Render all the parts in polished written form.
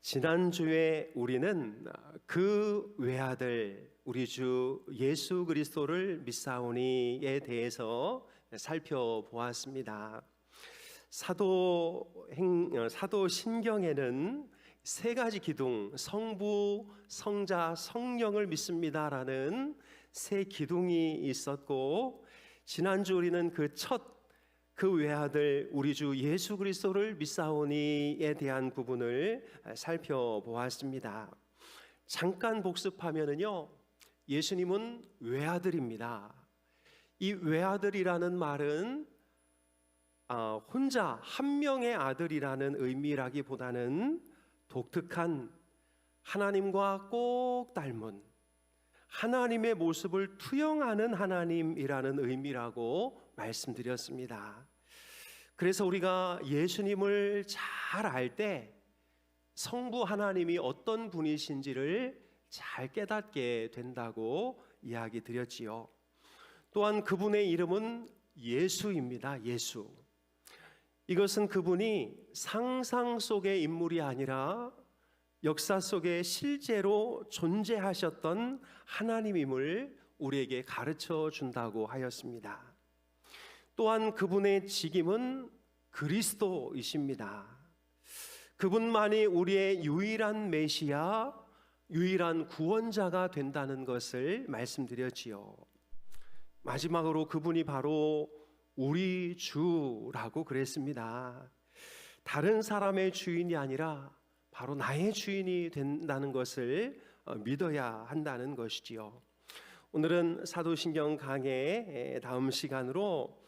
지난주에 우리는 그 외아들 우리 주 예수 그리스도를 믿사오니에 대해서 살펴보았습니다. 사도신경에는 세 가지 기둥, 성부, 성자, 성령을 믿습니다라는 세 기둥이 있었고, 지난주 우리는 그 외아들 우리 주 예수 그리스도를 믿사오니에 대한 부분을 살펴보았습니다. 잠깐 복습하면은요, 예수님은 외아들입니다. 이 외아들이라는 말은 혼자 한 명의 아들이라는 의미라기보다는 독특한, 하나님과 꼭 닮은, 하나님의 모습을 투영하는 하나님이라는 의미라고 말씀드렸습니다. 그래서 우리가 예수님을 잘 알 때 성부 하나님이 어떤 분이신지를 잘 깨닫게 된다고 이야기 드렸지요. 또한 그분의 이름은 예수입니다. 예수. 이것은 그분이 상상 속의 인물이 아니라 역사 속에 실제로 존재하셨던 하나님임을 우리에게 가르쳐 준다고 하였습니다. 또한 그분의 직임은 그리스도이십니다. 그분만이 우리의 유일한 메시아, 유일한 구원자가 된다는 것을 말씀드렸지요. 마지막으로 그분이 바로 우리 주라고 그랬습니다. 다른 사람의 주인이 아니라 바로 나의 주인이 된다는 것을 믿어야 한다는 것이지요. 오늘은 사도신경 강의 다음 시간으로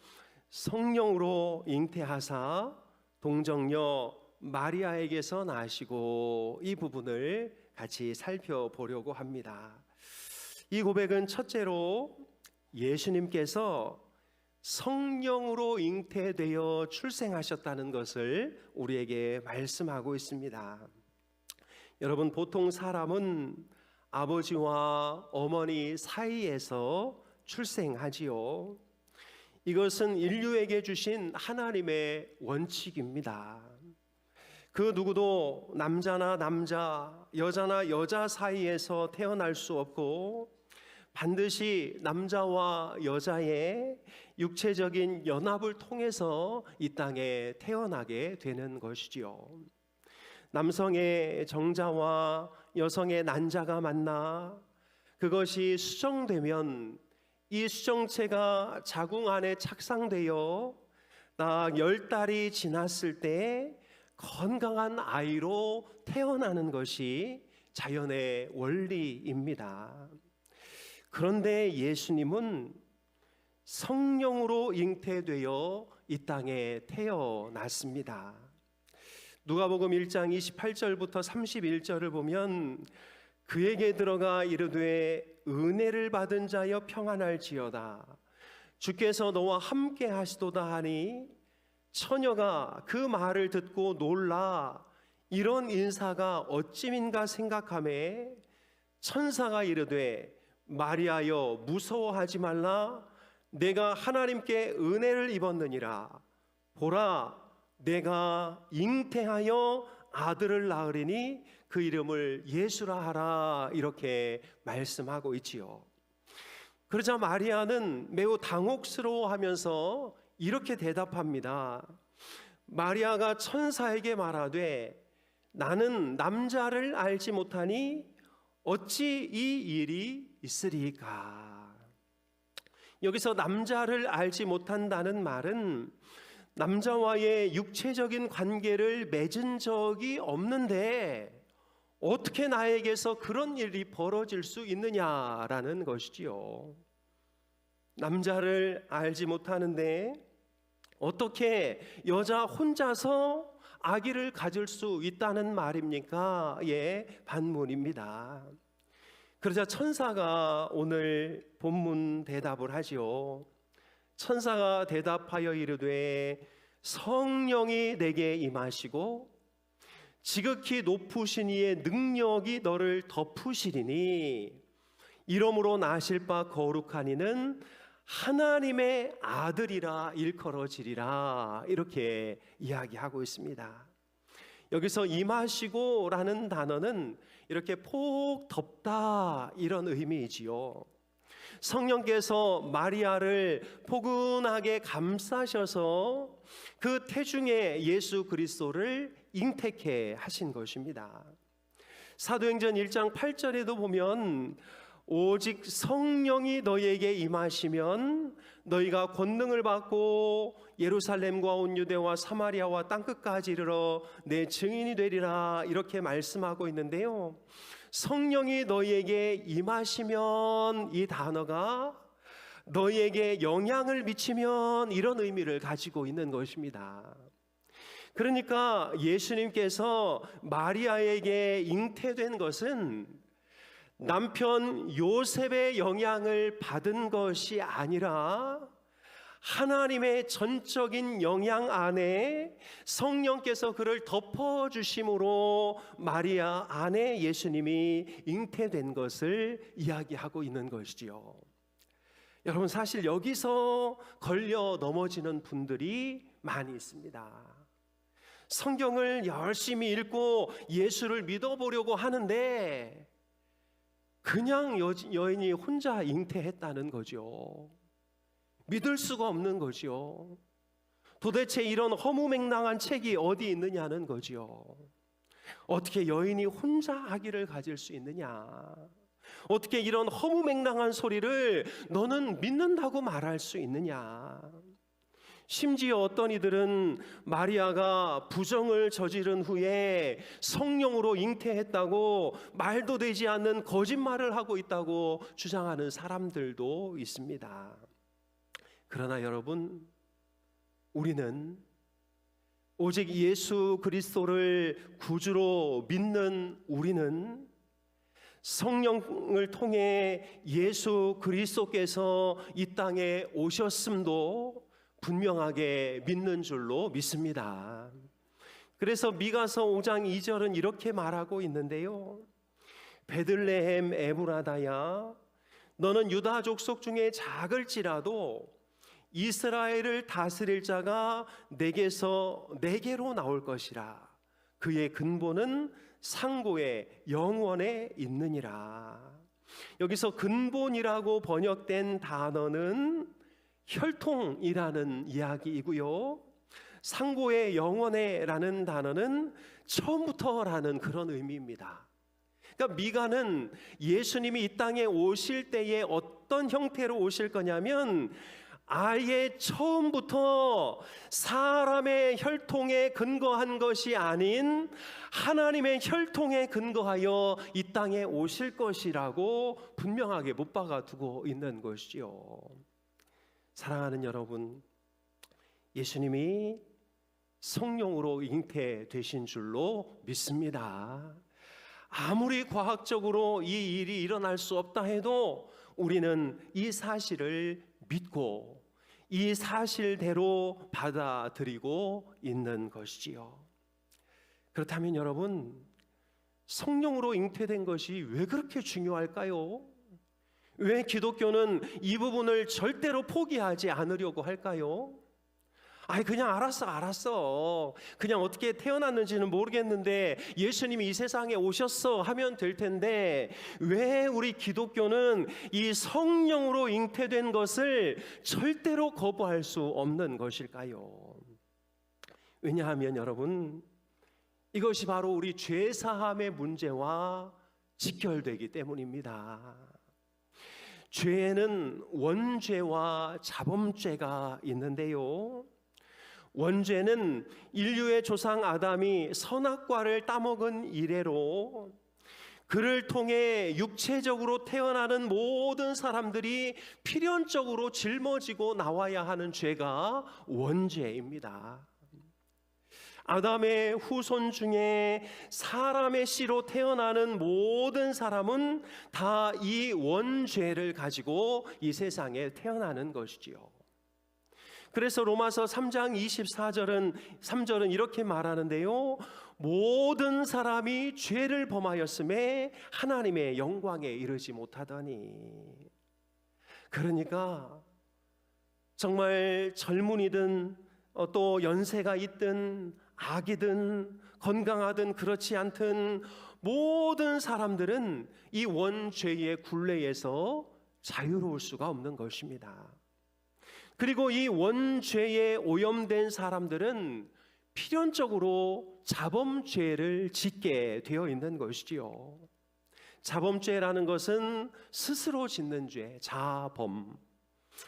성령으로 잉태하사 동정녀 마리아에게서 나시고, 이 부분을 같이 살펴보려고 합니다. 이 고백은 첫째로 예수님께서 성령으로 잉태되어 출생하셨다는 것을 우리에게 말씀하고 있습니다. 여러분, 보통 사람은 아버지와 어머니 사이에서 출생하지요. 이것은 인류에게 주신 하나님의 원칙입니다. 그 누구도 남자나 남자, 여자나 여자 사이에서 태어날 수 없고, 반드시 남자와 여자의 육체적인 연합을 통해서 이 땅에 태어나게 되는 것이지요. 남성의 정자와 여성의 난자가 만나 그것이 수정되면 이 수정체가 자궁 안에 착상되어 딱 10달이 지났을 때 건강한 아이로 태어나는 것이 자연의 원리입니다. 그런데 예수님은 성령으로 잉태되어 이 땅에 태어났습니다. 누가복음 1장 28절부터 31절을 보면 그에게 들어가 이르되 은혜를 받은 자여 평안할지어다, 주께서 너와 함께 하시도다 하니, 처녀가 그 말을 듣고 놀라 이런 인사가 어찌민가 생각하매 천사가 이르되 마리아여 무서워하지 말라, 내가 하나님께 은혜를 입었느니라. 보라, 내가 잉태하여 아들을 낳으리니 그 이름을 예수라 하라, 이렇게 말씀하고 있지요. 그러자 마리아는 매우 당혹스러워하면서 이렇게 대답합니다. 마리아가 천사에게 말하되 나는 남자를 알지 못하니 어찌 이 일이 있으리까. 여기서 남자를 알지 못한다는 말은 남자와의 육체적인 관계를 맺은 적이 없는데 어떻게 나에게서 그런 일이 벌어질 수 있느냐라는 것이지요. 남자를 알지 못하는데 어떻게 여자 혼자서 아기를 가질 수 있다는 말입니까? 예, 반문입니다. 그러자 천사가 오늘 본문 대답을 하지요. 천사가 대답하여 이르되 성령이 내게 임하시고 지극히 높으신 이의 능력이 너를 덮으시리니 이러므로 나실 바 거룩한 이는 하나님의 아들이라 일컬어지리라, 이렇게 이야기하고 있습니다. 여기서 임하시고라는 단어는 이렇게 폭 덮다 이런 의미이지요. 성령께서 마리아를 포근하게 감싸셔서 그 태중에 예수 그리스도를 잉태케 하신 것입니다. 사도행전 1장 8절에도 보면 오직 성령이 너희에게 임하시면 너희가 권능을 받고 예루살렘과 온 유대와 사마리아와 땅끝까지 이르러 내 증인이 되리라 이렇게 말씀하고 있는데요. 성령이 너희에게 임하시면 이 단어가 너희에게 영향을 미치면 이런 의미를 가지고 있는 것입니다. 그러니까 예수님께서 마리아에게 잉태된 것은 남편 요셉의 영향을 받은 것이 아니라 하나님의 전적인 영향 안에 성령께서 그를 덮어주심으로 마리아 안에 예수님이 잉태된 것을 이야기하고 있는 것이지요. 여러분, 사실 여기서 걸려 넘어지는 분들이 많이 있습니다. 성경을 열심히 읽고 예수를 믿어보려고 하는데 그냥 여인이 혼자 잉태했다는 거죠. 믿을 수가 없는 거죠. 도대체 이런 허무맹랑한 책이 어디 있느냐는 거죠. 어떻게 여인이 혼자 아기를 가질 수 있느냐? 어떻게 이런 허무맹랑한 소리를 너는 믿는다고 말할 수 있느냐? 심지어 어떤 이들은 마리아가 부정을 저지른 후에 성령으로 잉태했다고 말도 되지 않는 거짓말을 하고 있다고 주장하는 사람들도 있습니다. 그러나 여러분, 우리는 오직 예수 그리스도를 구주로 믿는 우리는 성령을 통해 예수 그리스도께서 이 땅에 오셨음도 분명하게 믿는 줄로 믿습니다. 그래서 미가서 5장 2절은 이렇게 말하고 있는데요. 베들레헴 에브라다야, 너는 유다 족속 중에 작을지라도 이스라엘을 다스릴 자가 내게로 나올 것이라. 그의 근본은 상고의 영원에 있느니라. 여기서 근본이라고 번역된 단어는 혈통이라는 이야기이고요. 상고의 영원에라는 단어는 처음부터라는 그런 의미입니다. 그러니까 미가는 예수님이 이 땅에 오실 때에 어떤 형태로 오실 거냐면 아예 처음부터 사람의 혈통에 근거한 것이 아닌 하나님의 혈통에 근거하여 이 땅에 오실 것이라고 분명하게 못 박아 두고 있는 것이요. 사랑하는 여러분, 예수님이 성령으로 잉태되신 줄로 믿습니다. 아무리 과학적으로 이 일이 일어날 수 없다 해도 우리는 이 사실을 믿고 이 사실대로 받아들이고 있는 것이지요. 그렇다면 여러분, 성령으로 잉태된 것이 왜 그렇게 중요할까요? 왜 기독교는 이 부분을 절대로 포기하지 않으려고 할까요? 그냥 알았어. 그냥 어떻게 태어났는지는 모르겠는데 예수님이 이 세상에 오셨어 하면 될 텐데 왜 우리 기독교는 이 성령으로 잉태된 것을 절대로 거부할 수 없는 것일까요? 왜냐하면 여러분, 이것이 바로 우리 죄사함의 문제와 직결되기 때문입니다. 죄에는 원죄와 자범죄가 있는데요. 원죄는 인류의 조상 아담이 선악과를 따먹은 이래로 그를 통해 육체적으로 태어나는 모든 사람들이 필연적으로 짊어지고 나와야 하는 죄가 원죄입니다. 아담의 후손 중에 사람의 씨로 태어나는 모든 사람은 다 이 원죄를 가지고 이 세상에 태어나는 것이지요. 그래서 로마서 3장 3절은 이렇게 말하는데요. 모든 사람이 죄를 범하였음에 하나님의 영광에 이르지 못하더니. 그러니까 정말 젊은이든 또 연세가 있든 아기든 건강하든 그렇지 않든 모든 사람들은 이 원죄의 굴레에서 자유로울 수가 없는 것입니다. 그리고 이 원죄에 오염된 사람들은 필연적으로 자범죄를 짓게 되어 있는 것이지요. 자범죄라는 것은 스스로 짓는 죄, 자범.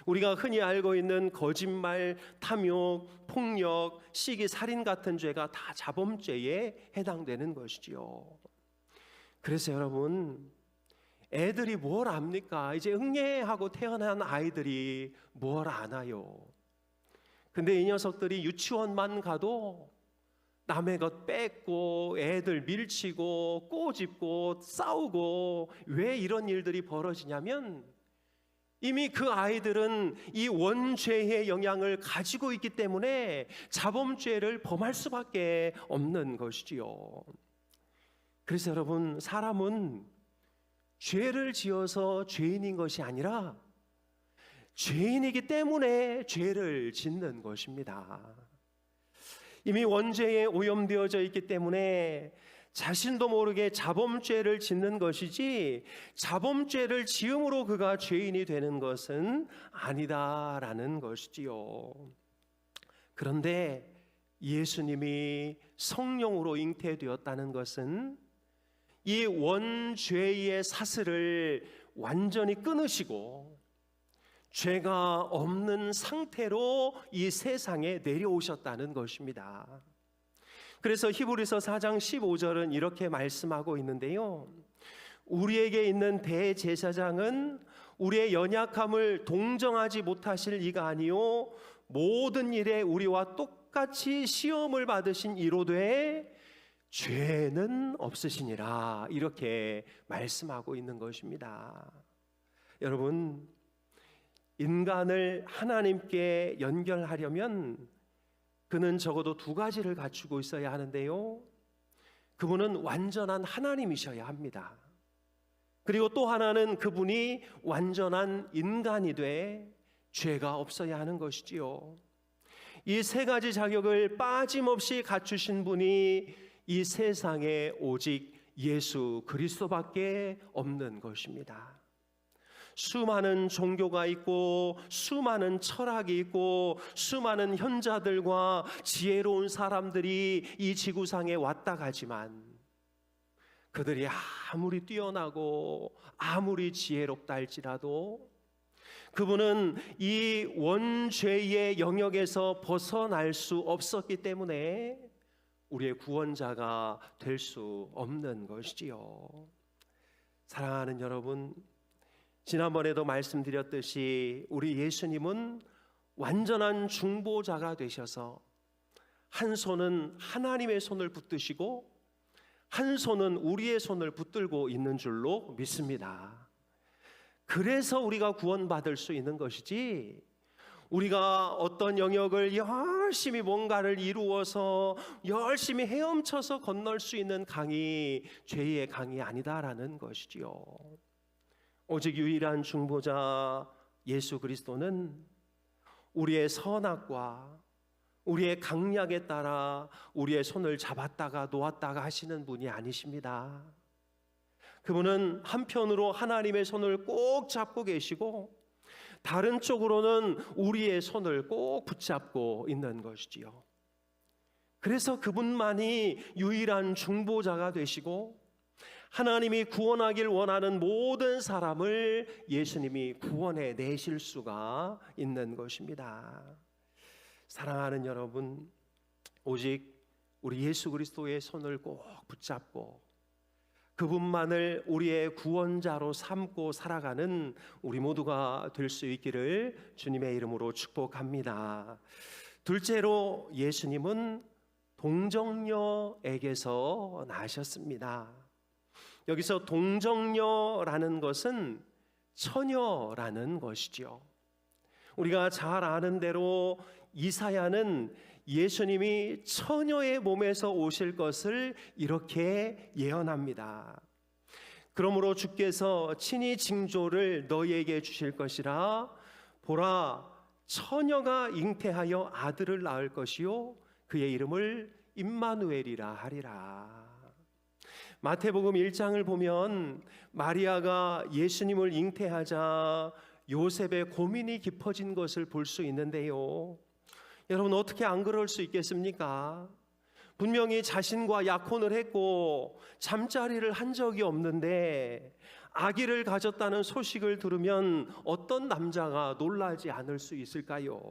우리가 흔히 알고 있는 거짓말, 탐욕, 폭력, 시기, 살인 같은 죄가 다 자범죄에 해당되는 것이지요. 그래서 여러분, 애들이 뭘 압니까? 이제 응애하고 태어난 아이들이 뭘 아나요? 근데 이 녀석들이 유치원만 가도 남의 것 뺏고 애들 밀치고 꼬집고 싸우고, 왜 이런 일들이 벌어지냐면 이미 그 아이들은 이 원죄의 영향을 가지고 있기 때문에 자범죄를 범할 수밖에 없는 것이지요. 그래서 여러분, 사람은 죄를 지어서 죄인인 것이 아니라 죄인이기 때문에 죄를 짓는 것입니다. 이미 원죄에 오염되어져 있기 때문에 자신도 모르게 자범죄를 짓는 것이지, 자범죄를 지음으로 그가 죄인이 되는 것은 아니다라는 것이지요. 그런데 예수님이 성령으로 잉태되었다는 것은 이 원죄의 사슬을 완전히 끊으시고 죄가 없는 상태로 이 세상에 내려오셨다는 것입니다. 그래서 히브리서 4장 15절은 이렇게 말씀하고 있는데요, 우리에게 있는 대제사장은 우리의 연약함을 동정하지 못하실 이가 아니요 모든 일에 우리와 똑같이 시험을 받으신 이로되 죄는 없으시니라, 이렇게 말씀하고 있는 것입니다. 여러분, 인간을 하나님께 연결하려면 그는 적어도 두 가지를 갖추고 있어야 하는데요, 그분은 완전한 하나님이셔야 합니다. 그리고 또 하나는 그분이 완전한 인간이 돼 죄가 없어야 하는 것이지요. 이 세 가지 자격을 빠짐없이 갖추신 분이 이 세상에 오직 예수 그리스도밖에 없는 것입니다. 수많은 종교가 있고 수많은 철학이 있고 수많은 현자들과 지혜로운 사람들이 이 지구상에 왔다 가지만 그들이 아무리 뛰어나고 아무리 지혜롭다 할지라도 그분은 이 원죄의 영역에서 벗어날 수 없었기 때문에 우리의 구원자가 될 수 없는 것이지요. 사랑하는 여러분, 지난번에도 말씀드렸듯이 우리 예수님은 완전한 중보자가 되셔서 한 손은 하나님의 손을 붙드시고 한 손은 우리의 손을 붙들고 있는 줄로 믿습니다. 그래서 우리가 구원받을 수 있는 것이지, 우리가 어떤 영역을 열심히 뭔가를 이루어서 열심히 헤엄쳐서 건널 수 있는 강이 죄의 강이 아니다라는 것이지요. 오직 유일한 중보자 예수 그리스도는 우리의 선악과 우리의 강약에 따라 우리의 손을 잡았다가 놓았다가 하시는 분이 아니십니다. 그분은 한편으로 하나님의 손을 꼭 잡고 계시고 다른 쪽으로는 우리의 손을 꼭 붙잡고 있는 것이지요. 그래서 그분만이 유일한 중보자가 되시고 하나님이 구원하길 원하는 모든 사람을 예수님이 구원해 내실 수가 있는 것입니다. 사랑하는 여러분, 오직 우리 예수 그리스도의 손을 꼭 붙잡고 그분만을 우리의 구원자로 삼고 살아가는 우리 모두가 될 수 있기를 주님의 이름으로 축복합니다. 둘째로, 예수님은 동정녀에게서 나셨습니다. 여기서 동정녀라는 것은 처녀라는 것이죠. 우리가 잘 아는 대로 이사야는 예수님이 처녀의 몸에서 오실 것을 이렇게 예언합니다. 그러므로 주께서 친히 징조를 너희에게 주실 것이라, 보라, 처녀가 잉태하여 아들을 낳을 것이요 그의 이름을 임마누엘이라 하리라. 마태복음 1장을 보면 마리아가 예수님을 잉태하자 요셉의 고민이 깊어진 것을 볼 수 있는데요. 여러분, 어떻게 안 그럴 수 있겠습니까? 분명히 자신과 약혼을 했고 잠자리를 한 적이 없는데 아기를 가졌다는 소식을 들으면 어떤 남자가 놀라지 않을 수 있을까요?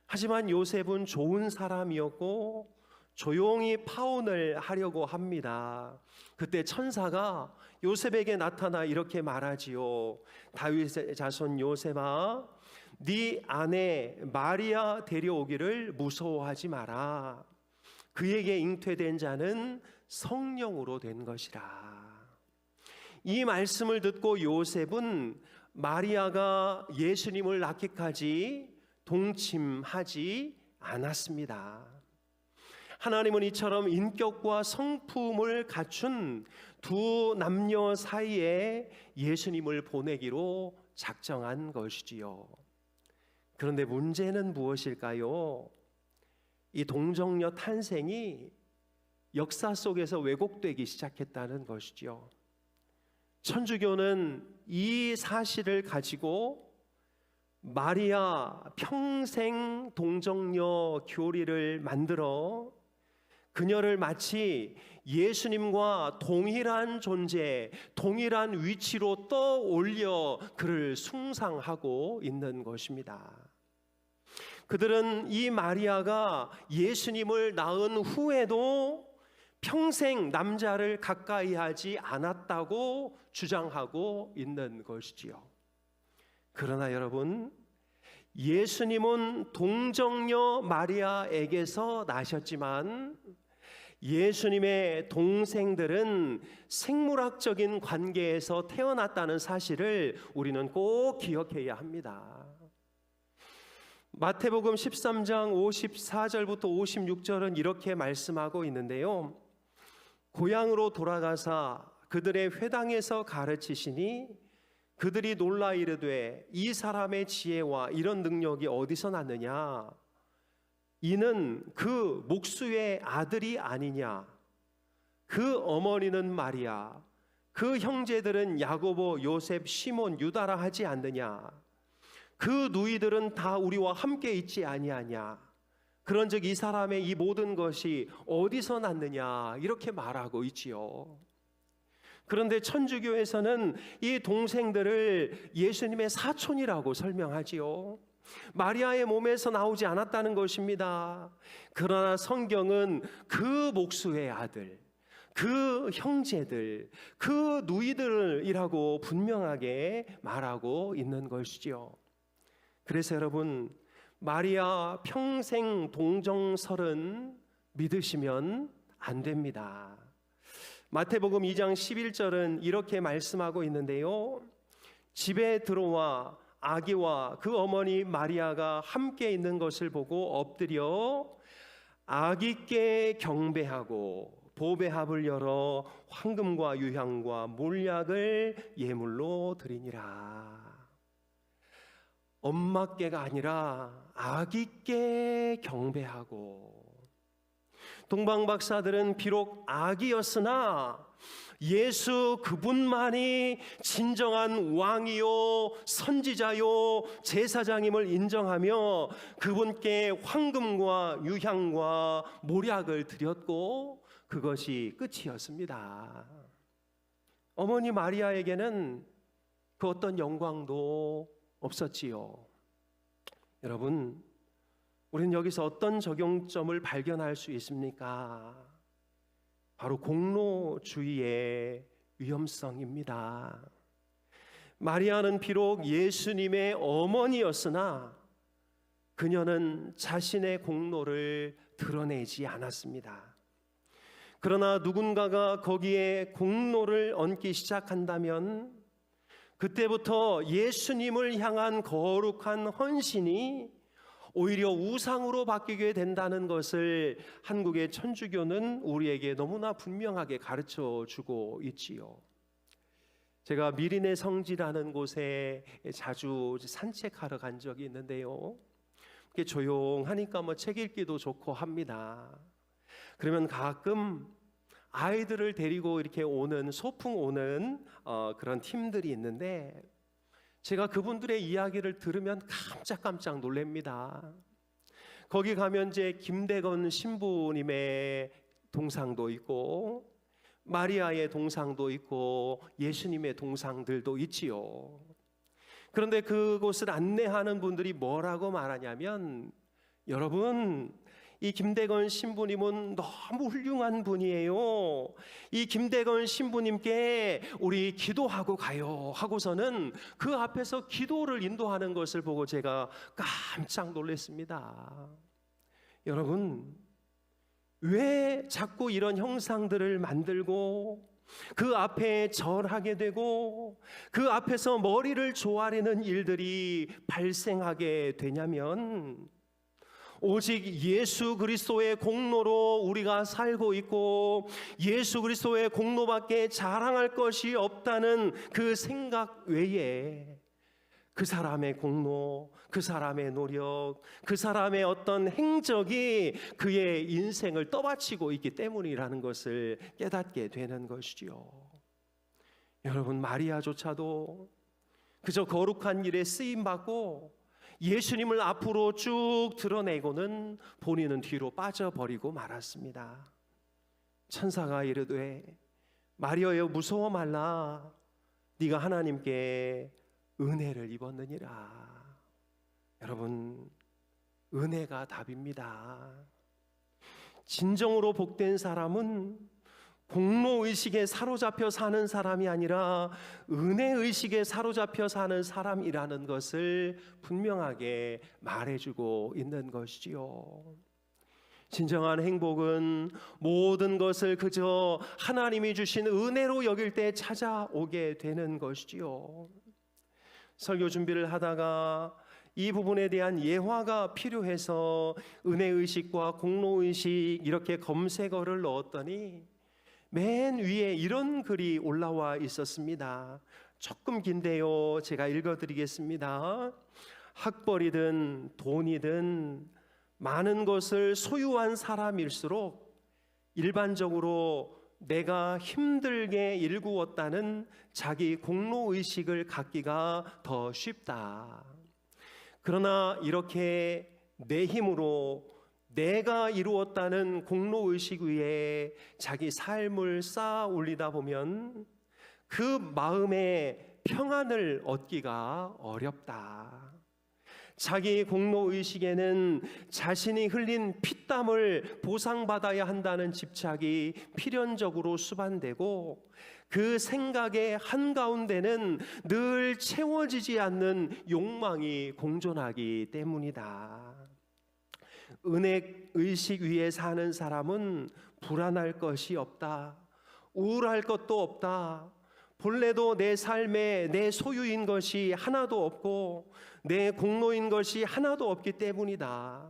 하지만 요셉은 좋은 사람이었고 조용히 파혼을 하려고 합니다. 그때 천사가 요셉에게 나타나 이렇게 말하지요. 다윗의 자손 요셉아, 네 아내 마리아 데려오기를 무서워하지 마라. 그에게 잉태된 자는 성령으로 된 것이라. 이 말씀을 듣고 요셉은 마리아가 예수님을 낳기까지 동침하지 않았습니다. 하나님은 이처럼 인격과 성품을 갖춘 두 남녀 사이에 예수님을 보내기로 작정한 것이지요. 그런데 문제는 무엇일까요? 이 동정녀 탄생이 역사 속에서 왜곡되기 시작했다는 것이죠. 천주교는 이 사실을 가지고 마리아 평생 동정녀 교리를 만들어 그녀를 마치 예수님과 동일한 존재, 동일한 위치로 떠올려 그를 숭상하고 있는 것입니다. 그들은 이 마리아가 예수님을 낳은 후에도 평생 남자를 가까이 하지 않았다고 주장하고 있는 것이지요. 그러나 여러분, 예수님은 동정녀 마리아에게서 나셨지만 예수님의 동생들은 생물학적인 관계에서 태어났다는 사실을 우리는 꼭 기억해야 합니다. 마태복음 13장 54절부터 56절은 이렇게 말씀하고 있는데요. 고향으로 돌아가사 그들의 회당에서 가르치시니 그들이 놀라 이르되 이 사람의 지혜와 이런 능력이 어디서 났느냐? 이는 그 목수의 아들이 아니냐? 그 어머니는 마리아, 그 형제들은 야고보, 요셉, 시몬, 유다라 하지 않느냐? 그 누이들은 다 우리와 함께 있지 아니하냐? 그런즉 이 사람의 이 모든 것이 어디서 났느냐? 이렇게 말하고 있지요. 그런데 천주교에서는 이 동생들을 예수님의 사촌이라고 설명하지요. 마리아의 몸에서 나오지 않았다는 것입니다. 그러나 성경은 그 목수의 아들, 그 형제들, 그 누이들이라고 분명하게 말하고 있는 것이지요. 그래서 여러분, 마리아 평생 동정설은 믿으시면 안 됩니다. 마태복음 2장 11절은 이렇게 말씀하고 있는데요. 집에 들어와 아기와 그 어머니 마리아가 함께 있는 것을 보고 엎드려 아기께 경배하고 보배합을 열어 황금과 유향과 몰약을 예물로 드리니라. 엄마께가 아니라 아기께 경배하고, 동방박사들은 비록 아기였으나 예수 그분만이 진정한 왕이요 선지자요 제사장임을 인정하며 그분께 황금과 유향과 몰약을 드렸고 그것이 끝이었습니다. 어머니 마리아에게는 그 어떤 영광도 없었지요. 여러분, 우리는 여기서 어떤 적용점을 발견할 수 있습니까? 바로 공로주의의 위험성입니다. 마리아는 비록 예수님의 어머니였으나 그녀는 자신의 공로를 드러내지 않았습니다. 그러나 누군가가 거기에 공로를 얹기 시작한다면 그때부터 예수님을 향한 거룩한 헌신이 오히려 우상으로 바뀌게 된다는 것을 한국의 천주교는 우리에게 너무나 분명하게 가르쳐 주고 있지요. 제가 미린의 성지라는 곳에 자주 산책하러 간 적이 있는데요. 이렇게 조용하니까 뭐 책 읽기도 좋고 합니다. 그러면 가끔 아이들을 데리고 이렇게 오는 소풍 오는 그런 팀들이 있는데 제가 그분들의 이야기를 들으면 깜짝깜짝 놀랍니다. 거기 가면 이제 김대건 신부님의 동상도 있고 마리아의 동상도 있고 예수님의 동상들도 있지요. 그런데 그곳을 안내하는 분들이 뭐라고 말하냐면, 여러분, 이 김대건 신부님은 너무 훌륭한 분이에요. 이 김대건 신부님께 우리 기도하고 가요 하고서는 그 앞에서 기도를 인도하는 것을 보고 제가 깜짝 놀랐습니다. 여러분, 왜 자꾸 이런 형상들을 만들고 그 앞에 절하게 되고 그 앞에서 머리를 조아리는 일들이 발생하게 되냐면, 오직 예수 그리스도의 공로로 우리가 살고 있고 예수 그리스도의 공로밖에 자랑할 것이 없다는 그 생각 외에 그 사람의 공로, 그 사람의 노력, 그 사람의 어떤 행적이 그의 인생을 떠받치고 있기 때문이라는 것을 깨닫게 되는 것이지요. 여러분, 마리아조차도 그저 거룩한 일에 쓰임받고 예수님을 앞으로 쭉 드러내고는 본인은 뒤로 빠져버리고 말았습니다. 천사가 이르되 마리아여 무서워 말라, 네가 하나님께 은혜를 입었느니라. 여러분, 은혜가 답입니다. 진정으로 복된 사람은 공로의식에 사로잡혀 사는 사람이 아니라 은혜의식에 사로잡혀 사는 사람이라는 것을 분명하게 말해주고 있는 것이지요. 진정한 행복은 모든 것을 그저 하나님이 주신 은혜로 여길 때 찾아오게 되는 것이지요. 설교 준비를 하다가 이 부분에 대한 예화가 필요해서 은혜의식과 공로의식 이렇게 검색어를 넣었더니 맨 위에 이런 글이 올라와 있었습니다. 조금 긴데요, 제가 읽어드리겠습니다. 학벌이든 돈이든 많은 것을 소유한 사람일수록 일반적으로 내가 힘들게 일구었다는 자기 공로의식을 갖기가 더 쉽다. 그러나 이렇게 내 힘으로 내가 이루었다는 공로의식 위에 자기 삶을 쌓아 올리다 보면 그 마음의 평안을 얻기가 어렵다. 자기 공로의식에는 자신이 흘린 피땀을 보상받아야 한다는 집착이 필연적으로 수반되고 그 생각의 한가운데는 늘 채워지지 않는 욕망이 공존하기 때문이다. 은혜의식 위에 사는 사람은 불안할 것이 없다. 우울할 것도 없다. 본래도 내 삶에 내 소유인 것이 하나도 없고 내 공로인 것이 하나도 없기 때문이다.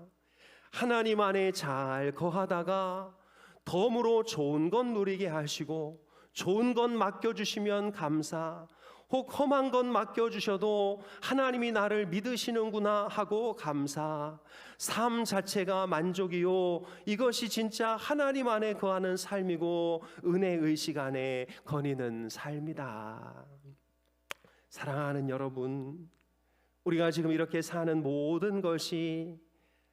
하나님 안에 잘 거하다가 덤으로 좋은 것 누리게 하시고 좋은 것 맡겨주시면 감사, 혹 험한 것 맡겨주셔도 하나님이 나를 믿으시는구나 하고 감사, 삶 자체가 만족이요, 이것이 진짜 하나님 안에 거하는 삶이고 은혜의식 안에 거니는 삶이다. 사랑하는 여러분, 우리가 지금 이렇게 사는 모든 것이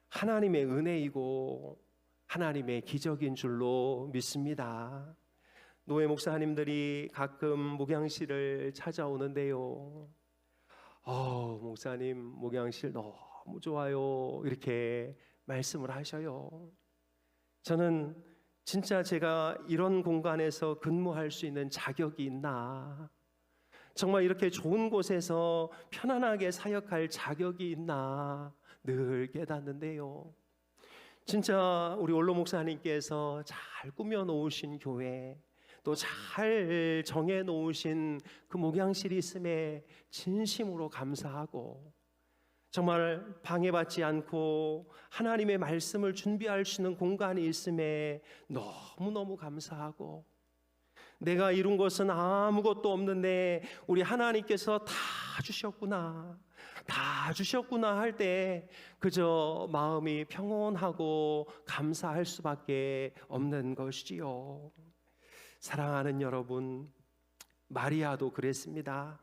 하나님의 은혜이고 하나님의 기적인 줄로 믿습니다. 노회 목사님들이 가끔 목양실을 찾아오는데요, 목사님 목양실 너무 좋아요, 이렇게 말씀을 하셔요. 저는 진짜 제가 이런 공간에서 근무할 수 있는 자격이 있나, 정말 이렇게 좋은 곳에서 편안하게 사역할 자격이 있나 늘 깨닫는데요. 진짜 우리 원로 목사님께서 잘 꾸며 놓으신 교회, 또 잘 정해 놓으신 그 목양실이 있음에 진심으로 감사하고, 정말 방해받지 않고 하나님의 말씀을 준비할 수 있는 공간이 있음에 너무너무 감사하고, 내가 이룬 것은 아무것도 없는데 우리 하나님께서 다 주셨구나, 다 주셨구나 할 때 그저 마음이 평온하고 감사할 수밖에 없는 것이지요. 사랑하는 여러분, 마리아도 그랬습니다.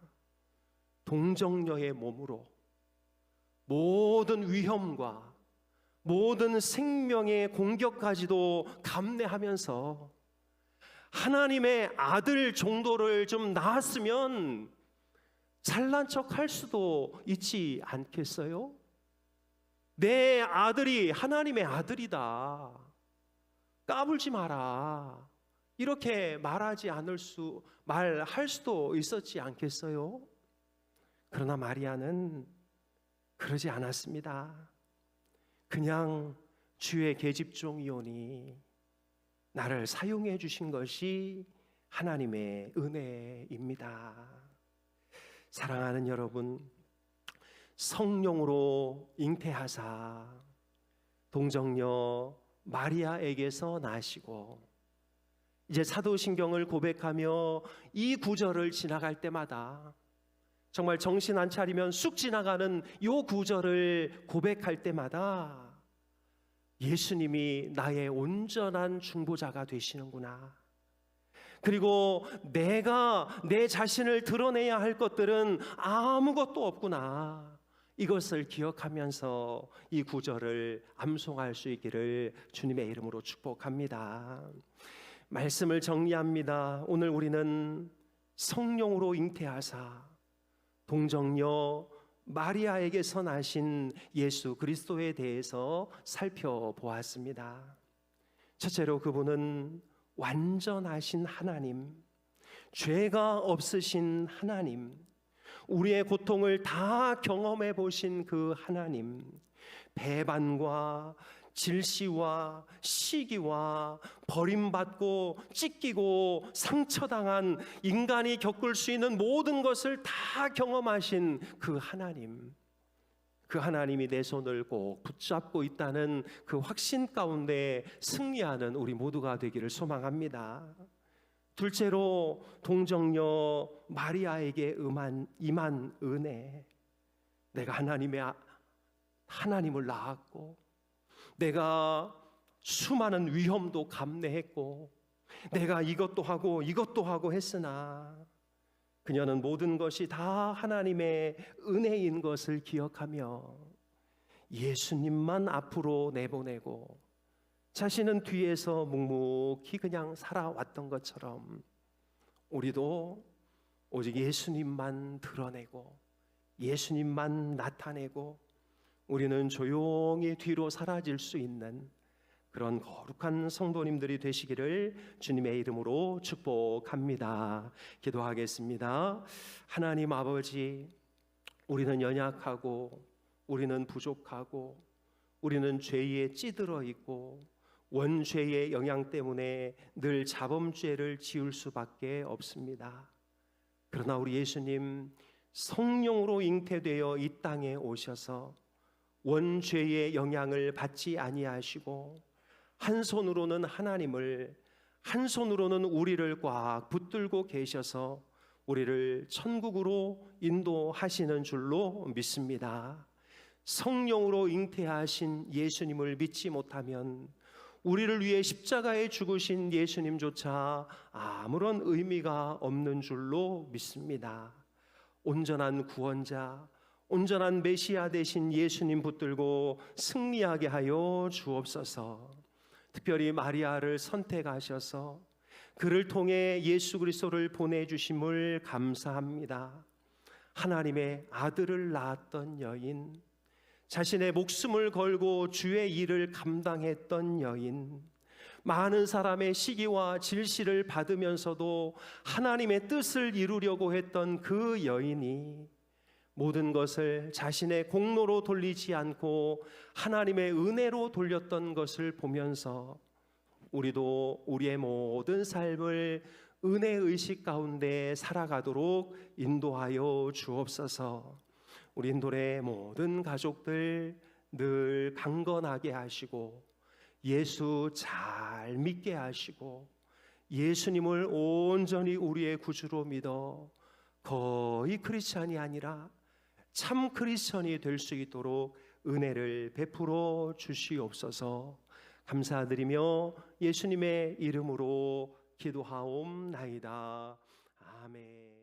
동정녀의 몸으로 모든 위험과 모든 생명의 공격까지도 감내하면서 하나님의 아들 정도를 좀 낳았으면 잘난 척 할 수도 있지 않겠어요? 내 아들이 하나님의 아들이다, 까불지 마라, 이렇게 말할 수도 있었지 않겠어요? 그러나 마리아는 그러지 않았습니다. 그냥 주의 계집종이오니 나를 사용해 주신 것이 하나님의 은혜입니다. 사랑하는 여러분, 성령으로 잉태하사 동정녀 마리아에게서 나시고 이제 사도신경을 고백하며 이 구절을 지나갈 때마다 정말 정신 안 차리면 쑥 지나가는 이 구절을 고백할 때마다 예수님이 나의 온전한 중보자가 되시는구나, 그리고 내가 내 자신을 드러내야 할 것들은 아무것도 없구나, 이것을 기억하면서 이 구절을 암송할 수 있기를 주님의 이름으로 축복합니다. 말씀을 정리합니다. 오늘 우리는 성령으로 잉태하사 동정녀 마리아에게서 나신 예수 그리스도에 대해서 살펴보았습니다. 첫째로 그분은 완전하신 하나님, 죄가 없으신 하나님, 우리의 고통을 다 경험해 보신 그 하나님, 배반과 질시와 시기와 버림받고 찢기고 상처당한 인간이 겪을 수 있는 모든 것을 다 경험하신 그 하나님, 그 하나님이 내 손을 꼭 붙잡고 있다는 그 확신 가운데 승리하는 우리 모두가 되기를 소망합니다. 둘째로 동정녀 마리아에게 임한 은혜, 내가 하나님을 낳았고 내가 수많은 위험도 감내했고 내가 이것도 하고 했으나 그녀는 모든 것이 다 하나님의 은혜인 것을 기억하며 예수님만 앞으로 내보내고 자신은 뒤에서 묵묵히 그냥 살아왔던 것처럼 우리도 오직 예수님만 드러내고 예수님만 나타내고 우리는 조용히 뒤로 사라질 수 있는 그런 거룩한 성도님들이 되시기를 주님의 이름으로 축복합니다. 기도하겠습니다. 하나님 아버지, 우리는 연약하고 우리는 부족하고 우리는 죄에 찌들어 있고 원죄의 영향 때문에 늘 자범죄를 지을 수밖에 없습니다. 그러나 우리 예수님 성령으로 잉태되어 이 땅에 오셔서 원죄의 영향을 받지 아니하시고 한 손으로는 하나님을, 한 손으로는 우리를 꽉 붙들고 계셔서 우리를 천국으로 인도하시는 줄로 믿습니다. 성령으로 잉태하신 예수님을 믿지 못하면 우리를 위해 십자가에 죽으신 예수님조차 아무런 의미가 없는 줄로 믿습니다. 온전한 구원자, 온전한 메시아 되신 예수님 붙들고 승리하게 하여 주옵소서. 특별히 마리아를 선택하셔서 그를 통해 예수 그리스도를 보내주심을 감사합니다. 하나님의 아들을 낳았던 여인, 자신의 목숨을 걸고 주의 일을 감당했던 여인, 많은 사람의 시기와 질시를 받으면서도 하나님의 뜻을 이루려고 했던 그 여인이 모든 것을 자신의 공로로 돌리지 않고 하나님의 은혜로 돌렸던 것을 보면서 우리도 우리의 모든 삶을 은혜의식 가운데 살아가도록 인도하여 주옵소서. 우리 인도의 모든 가족들 늘 강건하게 하시고 예수 잘 믿게 하시고 예수님을 온전히 우리의 구주로 믿어 거의 크리스찬이 아니라 참 크리스찬이 될 수 있도록 은혜를 베풀어 주시옵소서. 감사드리며 예수님의 이름으로 기도하옵나이다. 아멘.